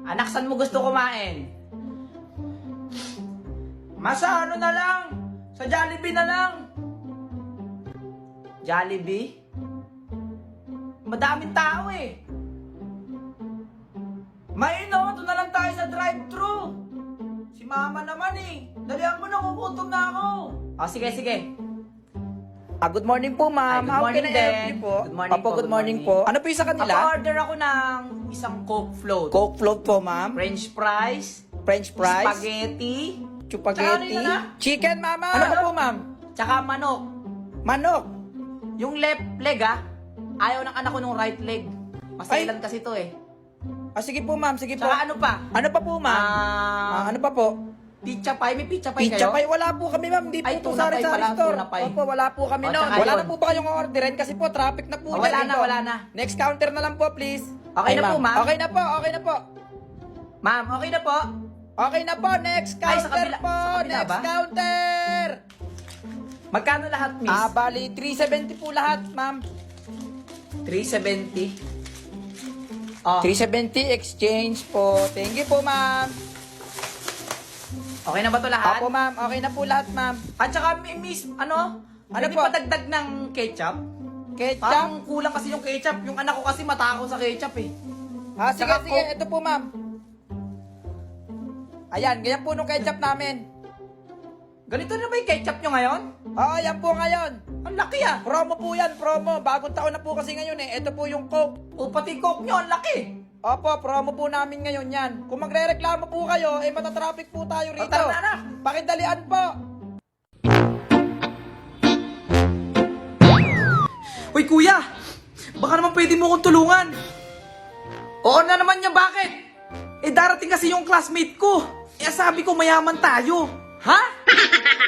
Anak, saan mo gusto kumain? Masa ano na lang? Sa Jollibee na lang. Jollibee? Madaming tao eh. Doon na lang tayo sa drive-thru. Si mama naman eh. Dalihan mo na, kukutom na ako. Oh, sige, sige. Good morning po, ma'am. Ay, good How morning can I help din. you po? Good morning Opo, po, good morning good morning. po. Ano po yung sa kanila? Naka-order ako ng isang Coke float. Coke float po, ma'am. French fries. French fries. Spaghetti. Spaghetti. Tsaka ano yun, Chicken, mama. Ano Ano po, ma'am? Tsaka manok. Manok. Yung left leg ayaw ng anak ko nung right leg. Masailan kasi to eh. Sige po, ma'am. Sige po. Tsaka ano pa? Ano pa po, ma'am? Ano pa po? Pizza pie. May pizza pie Pizza kayo? pie. Wala po kami, ma'am. Hindi po Ay, ito tuna pie sari-sari pala, store. tuna pie. Opo, wala po kami O, noon. tsaka Wala yun. na po ba kayong orderin kasi po traffic na po. Wala dyan na, dito. wala na. Next counter na lang po, please. Okay na po, ma'am? Okay na po, okay na po. Ma'am, okay na po. Okay na po, next Ay, counter sa kabila- po. sa kabila Next ba? counter. Magkano lahat, miss? Bali, 370 po lahat, ma'am. 370. Oh, 370 exchange po. Thank you po, ma'am. okay na ba to lahat? Opo, ma'am. Okay na po lahat, ma'am. At saka, miss, ano? Ano Pwede po? pa dagdag ng ketchup? Ketchup. Parang kulang kasi yung ketchup. Yung anak ko kasi matakaw sa ketchup eh. Sige, Tsaka sige. Ito po, ma'am. Ayan, ganyan po nung ketchup namin. Ganito na ba yung ketchup nyo ngayon? Oo, yan po ngayon. Ang laki ah. Promo po yan, promo. Bagong taon na po kasi ngayon eh. Ito po yung Coke. O pati coke nyo, ang laki. Opo, promo po namin ngayon yan. Kung magre-reklamo po kayo, matatraffic po tayo rito. Tara na, anak. Pakidalian po. Uy kuya, baka naman pwede mo akong tulungan. Oo na naman niya, bakit? Darating kasi yung classmate ko. Sabi ko mayaman tayo. Ha?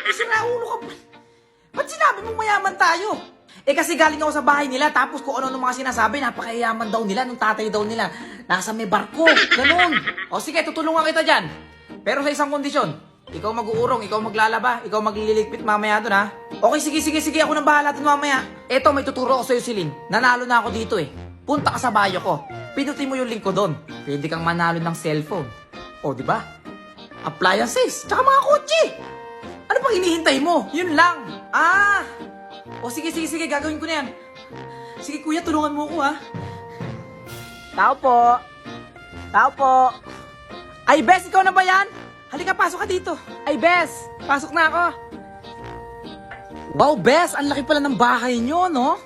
Sinaulo ka ba? Ba't sinabi mong mayaman tayo? Kasi galing ako sa bahay nila, tapos kung ano mga sinasabi, napakayaman daw nila, nung tatay daw nila. Nasa may barko, ganun. O sige, tutulungan kita dyan. Pero sa isang kondisyon, ikaw mag-uurong, ikaw maglalaba, ikaw magliligpit mamaya doon ha. Okay, sige, ako nang bahala doon mamaya. Eto, may tuturo ko sa'yo, Silin. Nanalo na ako dito eh. Punta ka sa bayo ko. Pinutin mo yung link ko doon. Pwede kang manalo ng cellphone. O, di ba? Appliances, tsaka mga kotse. Ano pang hinihintay mo? Yun lang. O sige, gagawin ko na yan. Sige kuya, tulungan mo ako ha. Tao po. Ay, Bes, ikaw na ba yan? Halika, pasok ka dito. Ay, Bes, pasok na ako. Wow, Bes, ang laki pala ng bahay nyo, no?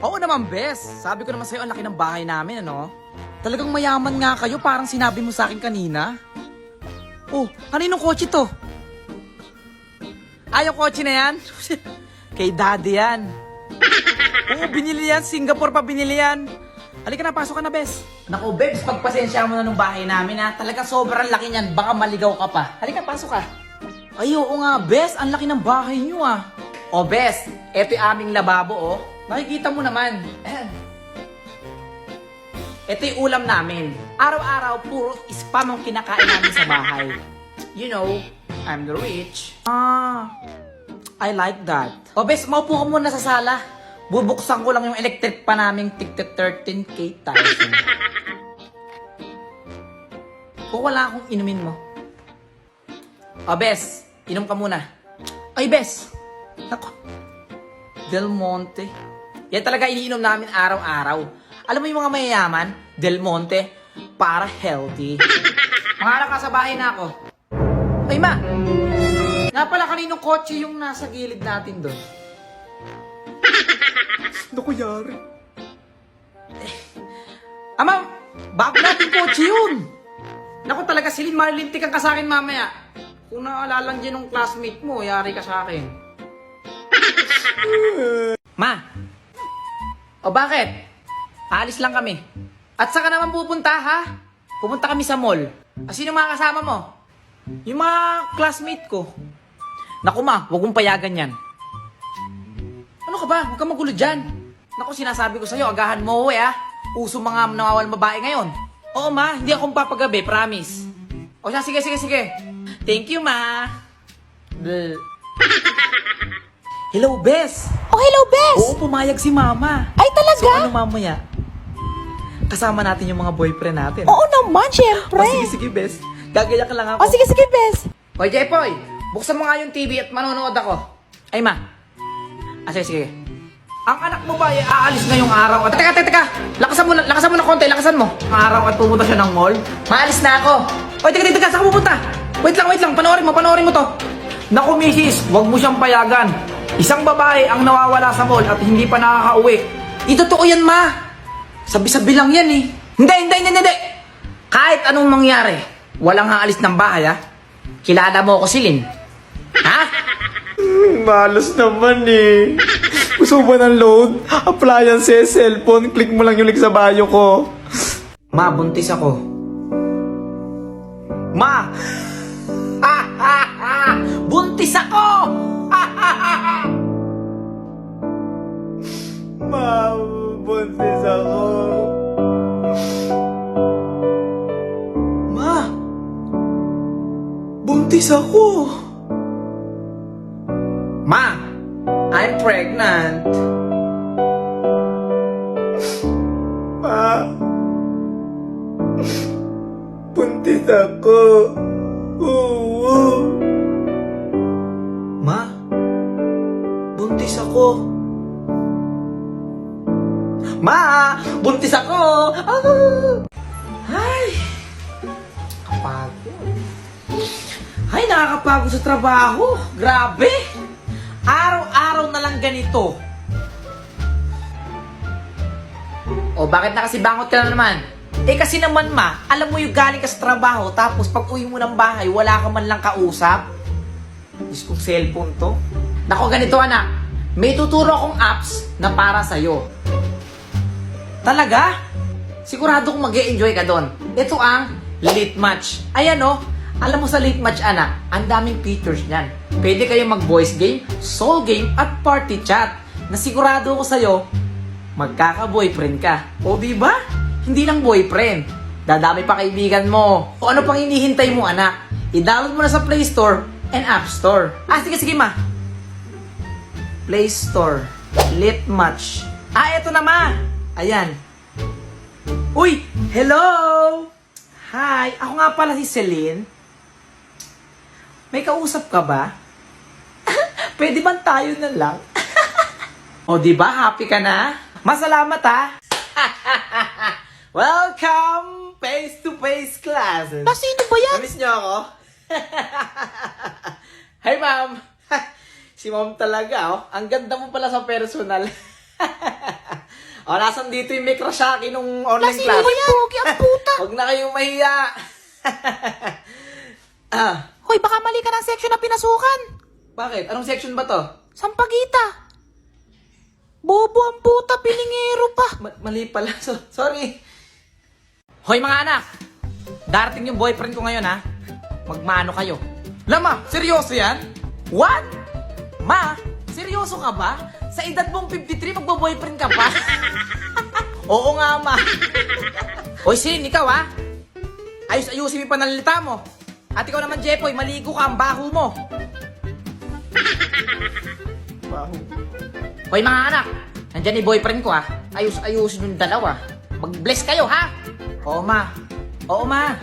Oo naman, Bes. Sabi ko naman sa'yo, ang laki ng bahay namin, ano? Talagang mayaman nga kayo, parang sinabi mo sa akin kanina. Oh, kaninong kotse to? Yung kotse na yan? Kay daddy yan. Oo, binili yan. Singapore pa binili yan. Halika na, pasok ka na, Bes. Naku, Bebs, pagpasensya mo na nung bahay namin, ha? Talaga sobrang laki niyan. Baka maligaw ka pa. Halika, pasok ka. Ay, oo nga, Bes. Ang laki ng bahay niyo, ah. O, Bes, eto yung aming lababo, oh. Nakikita mo naman. Ito yung ulam namin. Araw-araw, puro spam ang kinakain namin sa bahay. You know, I'm the rich. I like that. O, Bes, maupo ka muna sa sala. Bubuksan ko lang yung electric pa naming tigta 13K thousand. Kung wala akong inumin mo. O, Bes, inom ka muna. Ay, Bes. Nako. Del Monte. Yan talaga iniinom namin araw-araw. Alam mo yung mga mayayaman? Del Monte. Para healthy. Mangarap ka sa bahay na ako. Ay, ma! Nga pala, kaninong kotse yung nasa gilid natin doon? Ano ko yari? Ama, bago natin kotse yun! Naku talaga, Silin, malilintik ka sa akin mamaya. Kung naalala dyan ng classmate mo, yari ka sa akin. Ma! O bakit? Aalis lang kami. At saka naman pupunta, ha? Pupunta kami sa mall. Sino mga kasama mo? Yung mga classmate ko. Naku ma, huwag mong payagan yan. Ano ka ba? Huwag kang magulo dyan. Naku, sinasabi ko sa'yo, agahan mo ha. Uso mga nawawalang babae ngayon. Oo ma, hindi akong papagabi, promise. O siya, sige. Thank you ma. Bleh. Hello, Bes. Oh, hello, Bes! Oo, pumayag si Mama. Ay, talaga? So, ano mamaya? kasama natin yung mga boyfriend natin. Oo naman, syempre. O, sige, bes. Gagayak lang ako. O, sige, bes. Hoy, Jepoy, buksan mo nga yung TV at manonood ako. Ay, ma. Sige. Ang anak mo ba ay aalis ngayong araw at... Teka. Lakasan mo na konti, lakasan mo. Araw at pumunta siya ng mall? Maalis na ako. Oy, teka, saan ka pupunta? Wait lang, panoorin mo to. Naku, misis, wag mo siyang payagan. Isang babae ang nawawala sa mall at hindi pa nakakauwi. Totoo yan, ma. Sabi-sabi lang yan eh. Hindi. Kahit anong mangyari, walang haalis ng bahay, ha? Kilala mo ako, Silin. Ha? Malas naman eh. Gusto mo ba ng load? Appliances, cellphone, click mo lang yung link sa bio ko. Ma, buntis ako. Ma! Buntis ako! Ma, buntis ako. Ma! Buntis ako. Ma, I'm pregnant. Ma! Buntis ako. Oo. Ma, buntis ako. Ma, buntis ako. Ay, kapagod. Ay, nakakapagod sa trabaho. Grabe. Araw-araw na lang ganito. O, bakit nakasibangot ka na naman? Eh kasi naman, ma, alam mo yung galing ka sa trabaho, tapos pag uwi mo ng bahay, wala ka man lang kausap. Diyos kong cellphone to. Nako, ganito anak. May tuturo akong apps na para sa'yo. Talaga? Sigurado kong mag-e-enjoy ka doon. Ito ang Late Match. Ayan oh. Alam mo sa Late Match, anak, ang daming features niyan. Pwede kayong mag-voice game, soul game, at party chat. Na sigurado ko sa'yo, magkaka-boyfriend ka. O diba? Hindi lang boyfriend. Dadami pa kaibigan mo. O ano pang hinihintay mo, anak? I-download mo na sa Play Store and App Store. Sige ma. Play Store. Late Match. Eto na ma. Ayan. Uy, hello! Hi, ako nga pala si Celine. May kausap ka ba? Pwede bang tayo na lang? O diba, happy ka na? Masalamat ha! Welcome! Face-to-face classes! Sino ba yan? Namiss niyo ako? Hi, ma'am! Si ma'am talaga, oh. Ang ganda mo pala sa personal. Nasan dito yung may crush sa akin nung online Sino class. ba yan? Pogi ang puta. Huwag na kayong mahiya. Hoy, baka mali ka ng section na pinasukan. Bakit? Anong section ba to? Sampagita. Bobo ang puta, pilingero pa. Mali pala. Sorry. Hoy mga anak, darating yung boyfriend ko ngayon ha. Magmano kayo. Lama, seryoso yan? What? Ma, seryoso ka ba? Sa edad mong 53, magbo-boyfriend ka pa? Oo nga, ma. Hoy Sin, ikaw ha. Ayusin mo panalita mo. At ikaw naman Jepoy, maligo ka ang baho mo. Baho. Hoy mga anak, nandyan yung boyfriend ko ha. Ayusin yung dalawa. Mag-bless kayo ha. Oo, ma. Oo, ma.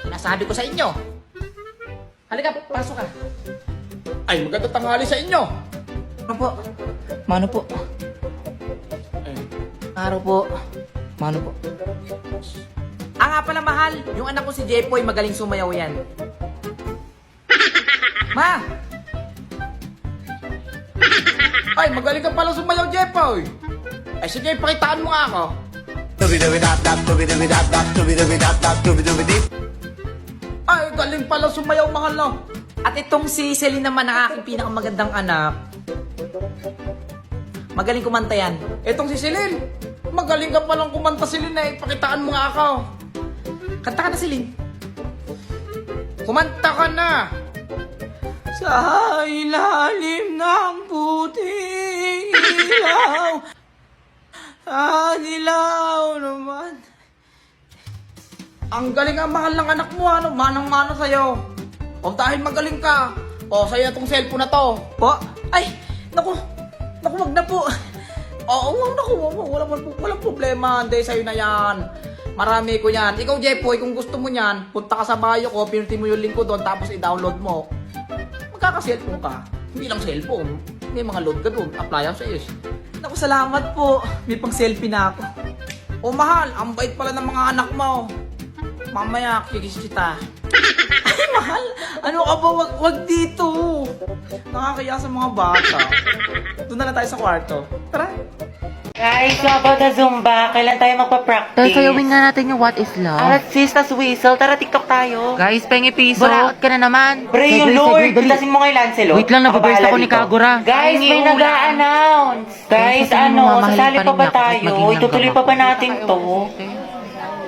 Sinasabi ko sa inyo. Halika, pasok ka. Ay, maganda tanghali sa inyo. Ano po? Mano po? Araw po. Mano po? Nga pala, mahal. Yung anak ko si Jepoy, magaling sumayaw yan. Ma! Ay, magaling ka pala sumayaw, Jepoy. Ay, sige, pakitaan mo nga ako. Ay, galing pala sumayaw, mahal, no? At itong si Celine naman ang aking pinakamagandang anak. Magaling kumanta yan. Etong si Celine. Magaling ka palang kumanta, Celine, eh. Pakitaan mo nga ako. Kanta ka na Celine. Kumanta ka na. Sa ilalim ng puting ilaw, sa dilaw naman. Ang galing ang mahal ng anak mo, ano? Manang-mano sa'yo. O dahil magaling ka, o sa'yo itong cellphone na to. Po? Ay, naku, wag na po. Oo, naku, walang problema. Hindi, sa'yo na yan. Marami ko yan. Ikaw, Jepoy, kung gusto mo yan, punta ka sa bio ko, pinutin mo yung link ko doon, tapos i-download mo. Magkaka-cellphone ka. Hindi lang cellphone. May mga load ka doon. Appliances. Naku, salamat po. May pang selfie na ako. O mahal, ang bait pala ng mga anak mo. Mamaya, kikis kita. Ay, mahal. Ano ka ba? Wag dito. Nakakaya sa mga bata. Doon na lang tayo sa kwarto. Tara. Guys, so about the Zumba, kailan tayo magpa-practice? Tay, sayawin nga natin yung What is Love. Alat sis, tas whistle, tara TikTok tayo. Guys, pengi piso. Buraot ka na naman. Bre, yung Lord, pitasin mo kay Lancelot. Wait lang, nababurst ako ni Kagura. Guys, may nag-a-announce. Guys, Sa tingin mo, mamahalin sasali pa pa rin ba ako kahit tayo? maging Itutuloy pa langgam ba ako. natin to?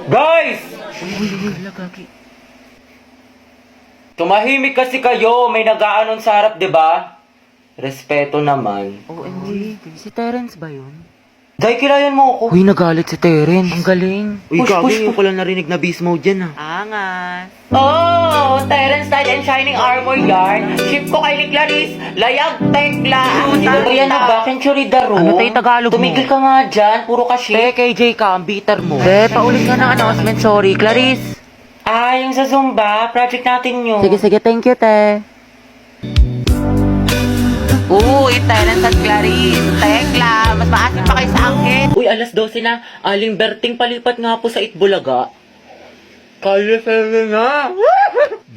Guys! Tumahimik kasi kayo, may nag-a-announce sa harap, di ba? Respeto naman. OMG, si Terence ba yun? Dahil kilayan mo ako. Uy, nagalit si Terence. Ang galing. Uy, Gabi, yung ko lang narinig na beast mode dyan ah. Angas. Oh, Terence Knight and Shining Armor Yarn. Ship ko kay ni Clarice. Layag, tekla. Yan na ba? Century Daro. Ano tayo Tagalog mo? Tumigil ka nga dyan. Puro ka ship. KJ ka, ang bitter mo. Paulit nga ng announcement. Sorry, Clarice. Ah, yung sa Zumba. Project natin yun. Sige, thank you, te. Uy, Terence at Clarice. Tekla, mas maasin pa kayo sa akin. Uy, alas 12 na. Aling Berting palipat nga po sa Itbulaga. Kaya na.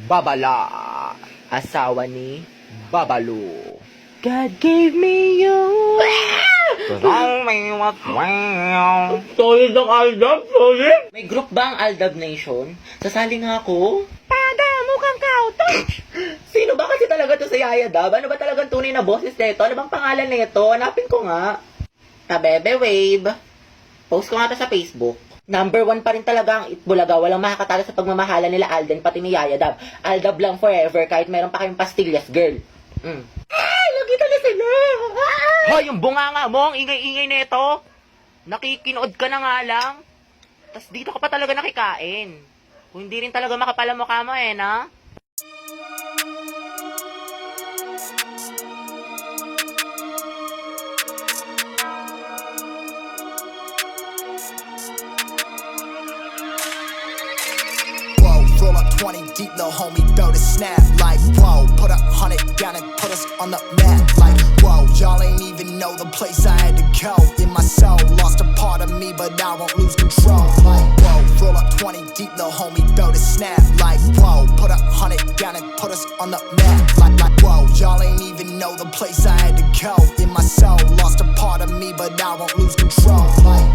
Babala. Asawa ni Babalo. God gave me you. Solid ang Aldab, solid. May group ba ang Aldab Nation? Sasali nga ako. Pada, mukhang kautoch. Sino ba kasi talaga to sa Yaya Dab? Ano ba talagang tunay na boses nito? Ano bang pangalan nito? Hanapin ko nga. Tabebe Wave. Post ko nga to sa Facebook. Number 1 pa rin talaga ang Itbulaga. Walang makakatalo sa pagmamahala nila Alden, pati ni Yaya Dab. Aldab lang forever kahit meron pa kayong pastillas, girl. Ay, lagi na sila. Hoy, yung bunganga mo, ang ingay-ingay nito. Nakikinood ka na nga lang. Tas dito ka pa talaga nakikain. Kung hindi rin talaga makapala mukha mo na? Whoa, roll up 20 deep, little homie, build a snap. Like, whoa, put 100 down and put us on the map. Like, whoa, y'all ain't even know the place I had to go. In my soul, lost a part of me, but I won't lose control. Like, whoa, roll up 20 deep, little homie, build a snap. Like, whoa, put 100 down and put us on the map. Like, whoa, y'all ain't even know the place I had to go. In my soul, lost a part of me, but I won't lose control. Like,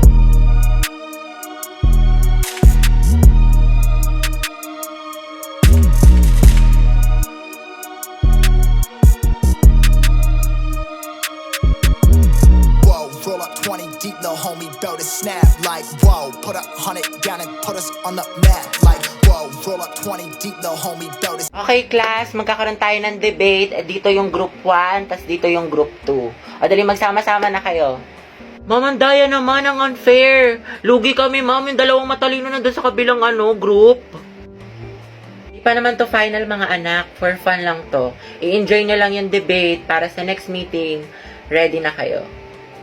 roll up 20 deep, little homie, build a snap. Like, whoa, put 100 down and put us on the map. Like, whoa, roll up 20 deep, little homie, build a Okay, class, magkakaroon tayo ng debate. Dito yung group 1, tas dito yung group 2. O, dali, magsama-sama na kayo. Ma'am, ang daya naman, ang unfair. Lugi kami, ma'am, yung dalawang matalino nandun sa kabilang group. Di pa naman to final, mga anak. For fun lang to. I-enjoy nyo lang yung debate para sa next meeting. Ready na kayo.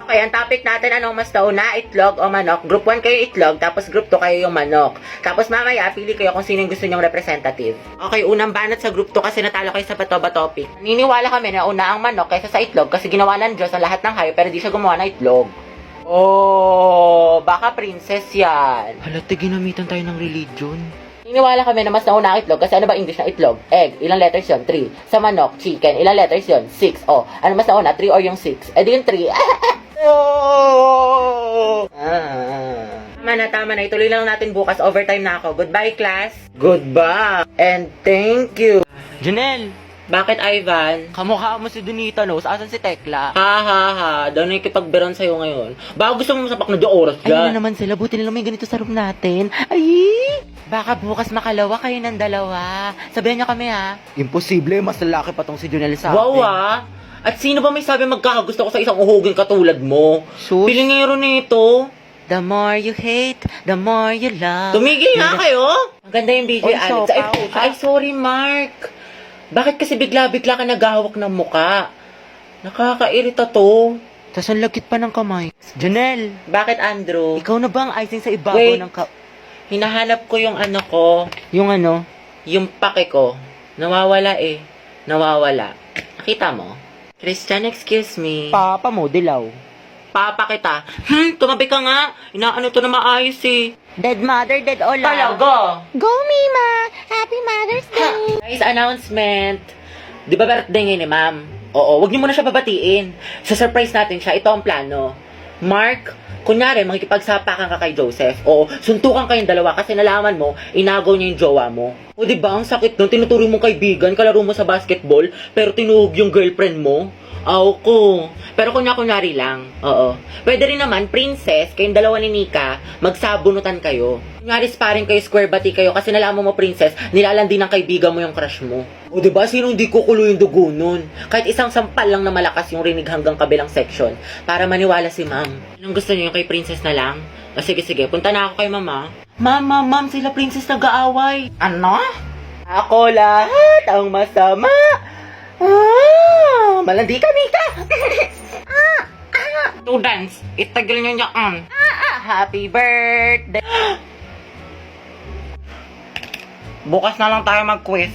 Okay, ang topic natin, anong mas nauna, itlog o manok? Group 1 kayo itlog, tapos group 2 kayo yung manok. Tapos mamaya, pili kayo kung sino yung gusto nyong representative. Okay, unang banat sa group 2 kasi natalo kayo sa Bato topic. Niniwala kami na una ang manok kaysa sa itlog kasi ginawa ng Diyos ang lahat ng hayop pero di siya gumawa ng itlog. Oh, baka princess yan. Halata, ginamitan tayo ng religion. Niniwala kami na mas nauna ang itlog kasi ano ba English ng itlog? Egg. Ilang letters yun? 3. Sa manok, chicken. Ilang letters yun? 6. Oh, ano mas nauna? 3 or yung 6? Eh di yung 3. Tama na. Ituloy lang natin bukas. Overtime na ako. Goodbye, class. Goodbye. And thank you. Janelle, Bakit, Ivan? kamukha mo si Donita, no? Asan si Tekla? Ha. Daw na ikipagberon sa'yo ngayon. Baka gusto mo masapak na di oras Ayun na dyan. naman sila, buti nila may ganito sa room natin. Ay! Baka bukas makalawa kayo ng dalawa. Sabihan niyo kami, ha? Imposible, mas lalaki pa tong si Junel sa atin. Wow, At sino ba may sabi magkakagusto ko sa isang uhuging katulad mo? Sus. Pilingero nito. The more you hate, the more you love. Tumigil nga kayo! Ang ganda yung video, Oy, Alex. sopa, Ay, sorry, Mark. Bakit kasi bigla-bigla ka naghahawak ng muka? Nakakairita to. Tas ang lagkit pa ng kamay. Janelle, Bakit, Andrew? ikaw na ba ang icing sa ibabaw Wait. ng ka... Hinahanap ko yung ano ko. Yung ano? Yung pake ko. Nawawala eh. Nawawala. Nakita mo? Christian, excuse me. Papa mo, dilaw. Papa kita. Tumabi ka nga. Inaano to na maayos eh. Dead mother, dead all. Talaga. Go, Mima! Happy Mother's Day! Guys, announcement. Di ba birthday ngayon ni ma'am? Oo, wag niyo muna siya babatiin. Sa-surprise natin siya. Ito ang plano. Mark, kunyari, makikipagsapakan ka kay Joseph. Oo, suntukan kayong dalawa kasi nalaman mo, inagaw niya yung jowa mo. O di ba ang sakit nun? Tinuturo mong kaibigan, kalaro mo sa basketball, pero tinuhog yung girlfriend mo. Aw ko. Pero kunyari lang. Oo. Pwede rin naman, princess, kayong dalawa ni Nika, magsabunutan kayo. Kunyari sparring kayo, square bati kayo, kasi nalaman mo, princess, nilalandi ng kaibigan mo yung crush mo. O diba, sino hindi kukulo yung dugo nun? Kahit isang sampal lang na malakas yung rinig hanggang kabilang section, para maniwala si ma'am. Anong gusto niyo, yung kay princess na lang? O sige, punta na ako kay mama. Ma'am, sila princess nag-aaway. Ano? Ako lahat ang masama. Malandi ka, Nika. Students, itagil nyo yan. Happy birthday. Bukas na lang tayo mag-quiz.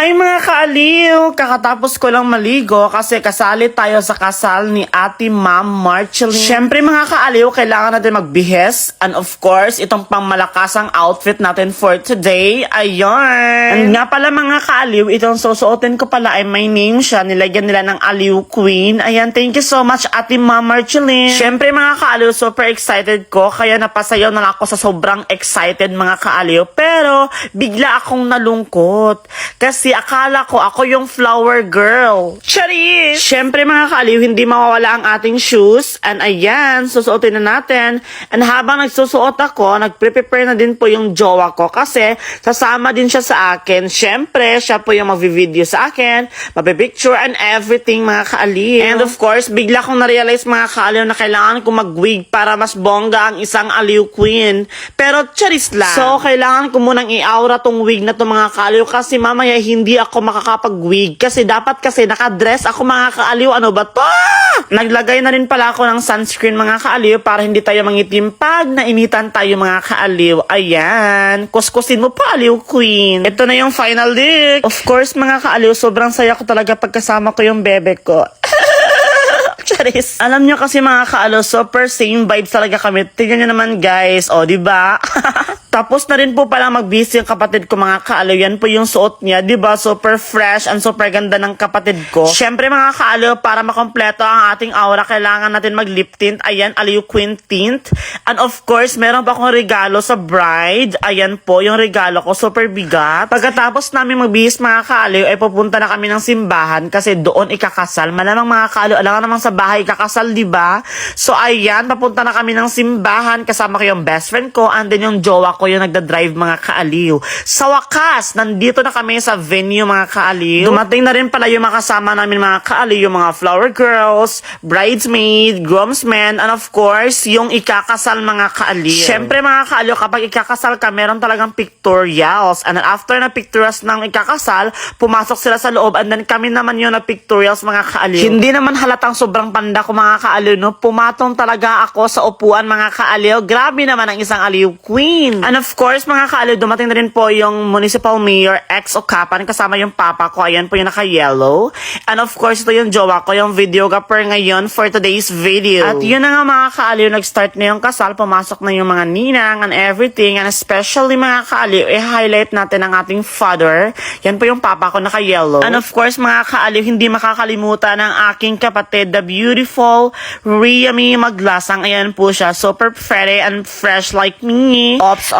Hi mga kaaliw! Kakatapos ko lang maligo kasi kasali tayo sa kasal ni Ate Ma'am Marceline. Siyempre mga kaaliw, kailangan natin magbihes. And of course, itong pangmalakasang outfit natin for today. Ayun! And nga pala mga kaaliw, itong susuotin ko pala ay may name siya. Nilagyan nila ng Aliw Queen. Ayan, thank you so much Ate Ma'am Marceline. Siyempre mga kaaliw, super excited ko. Kaya napasayaw na lang ako sa sobrang excited mga kaaliw. Pero bigla akong nalungkot. Kasi akala ko ako yung flower girl. Charis! Siyempre mga kaaliw, hindi mawawala ang ating shoes. And ayan, susuotin na natin. And habang nagsusuot ako, nagprepare na din po yung jowa ko. Kasi sasama din siya sa akin. Siyempre, siya po yung magvi-video sa akin, mapipicture and everything mga kaaliw. And of course, bigla kong na-realize mga kaaliw na kailangan ko mag-wig para mas bongga ang isang aliw queen. Pero charis lang. So, kailangan ko munang i-aura tong wig na to mga kaaliw kasi mamaya hindi ako makakapag-wig kasi dapat kasi nakadress ako mga kaaliw. Ano ba to? Naglagay na rin pala ako ng sunscreen mga kaaliw para hindi tayo mangitim pag nainitan tayo mga kaaliw. Ayan. Kuskusin mo pa aliw queen. Ito na yung final look. Of course mga kaaliw, sobrang saya ko talaga pagkasama ko yung bebe ko. Charis. Alam nyo kasi mga kaalo, super same vibes talaga kami. Tingnan nyo naman guys. O, diba? Tapos na rin po pala mag-busy yung kapatid ko mga kaalo. Yan po yung suot niya. Diba? Super fresh and super ganda ng kapatid ko. Siyempre mga kaalo, para makompleto ang ating aura, kailangan natin mag-lip tint. Ayan, Aliw Queen tint. And of course, meron pa akong regalo sa bride. Ayan po, yung regalo ko. Super bigat. Pagkatapos namin magbihis mga kaalo, ay pupunta na kami ng simbahan kasi doon ikakasal. Malamang mga kaalo, alam naman sa bahay kakasal, diba? So, ayan, papunta na kami ng simbahan. Kasama ko yung best friend ko and then yung jowa ko yung nagda-drive mga kaaliw. Sa wakas, nandito na kami sa venue mga kaaliw. Dumating na rin pala yung makasama namin mga kaaliw, yung mga flower girls, bridesmaid, groomsmen, and of course, yung ikakasal mga kaaliw. Siyempre mga kaaliw, kapag ikakasal ka, meron talagang pictorials. And then after na pictorials ng ikakasal, pumasok sila sa loob and then kami naman yung na pictorials mga kaaliw. Hindi naman halatang sobrang panda ko mga kaaliw, no? Pumatong talaga ako sa upuan mga kaaliw. Grabe naman ang isang aliw queen. And of course mga kaaliw, dumating na rin po yung municipal mayor ex Okapan kasama yung papa ko. Ayan po yung naka-yellow. And of course ito yung jowa ko, yung videographer ngayon for today's video. At yun na nga mga kaaliw, nag-start na yung kasal, pumasok na yung mga ninang and everything. And especially mga kaaliw, i-highlight natin ang ating father. Yan po yung papa ko naka-yellow. And of course mga kaaliw, hindi makakalimutan ang aking kapatid, the beautiful Riami Maglasang. Ayan po siya, super pretty and fresh like me. Ops,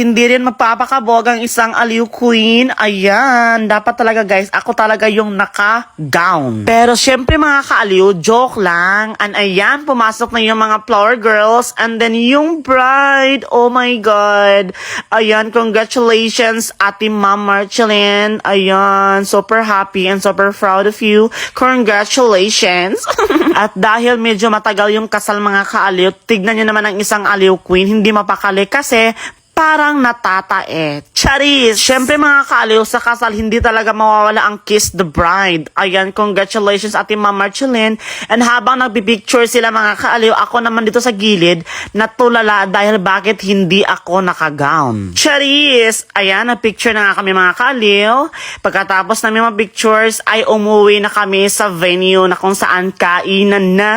hindi rin magpapakabog ang isang aliw queen. Ayan, dapat talaga guys, ako talaga yung naka-gown. Pero syempre mga kaaliw, joke lang. And ayan, pumasok na yung mga flower girls and then yung bride. Oh my God. Ayan, congratulations Ate Ma'am Marceline. Ayan, super happy and super proud of you. Congratulations. At dahil medyo matagal yung kasal mga kaaliw, tignan nyo naman ang isang aliw queen, hindi mapakali kasi parang natatae. Charis! Siyempre mga kaaliw, sa kasal hindi talaga mawawala ang kiss the bride. Ayan, congratulations Ate Ma'am Marceline. And habang nagpipicture sila mga kaaliw, ako naman dito sa gilid, natulala dahil bakit hindi ako nakagown. Charis! Ayan, nagpicture na nga kami mga kaaliw. Pagkatapos namin mag-pictures, ay umuwi na kami sa venue na kung saan kainan na.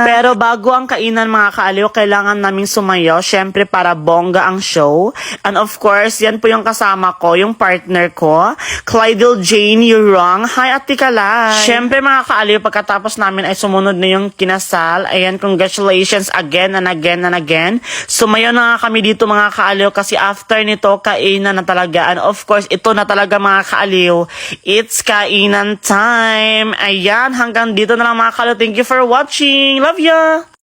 Pero bago ang kainan mga kaaliw, kailangan naming sumayaw, syempre para bongga ang show. And of course, yan po yung kasama ko, yung partner ko, Clydel Jane Yurong. Hi, Ate Kalay! Syempre mga kaaliw, pagkatapos namin ay sumunod na yung kinasal. Ayan, congratulations again and again and again. Sumayaw na nga kami dito mga kaaliw kasi after nito, kainan na talaga. And of course, ito na talaga mga kaaliw. It's kainan time! Ayan, hanggang dito na lang mga kaaliw. Thank you for watching! Love ya!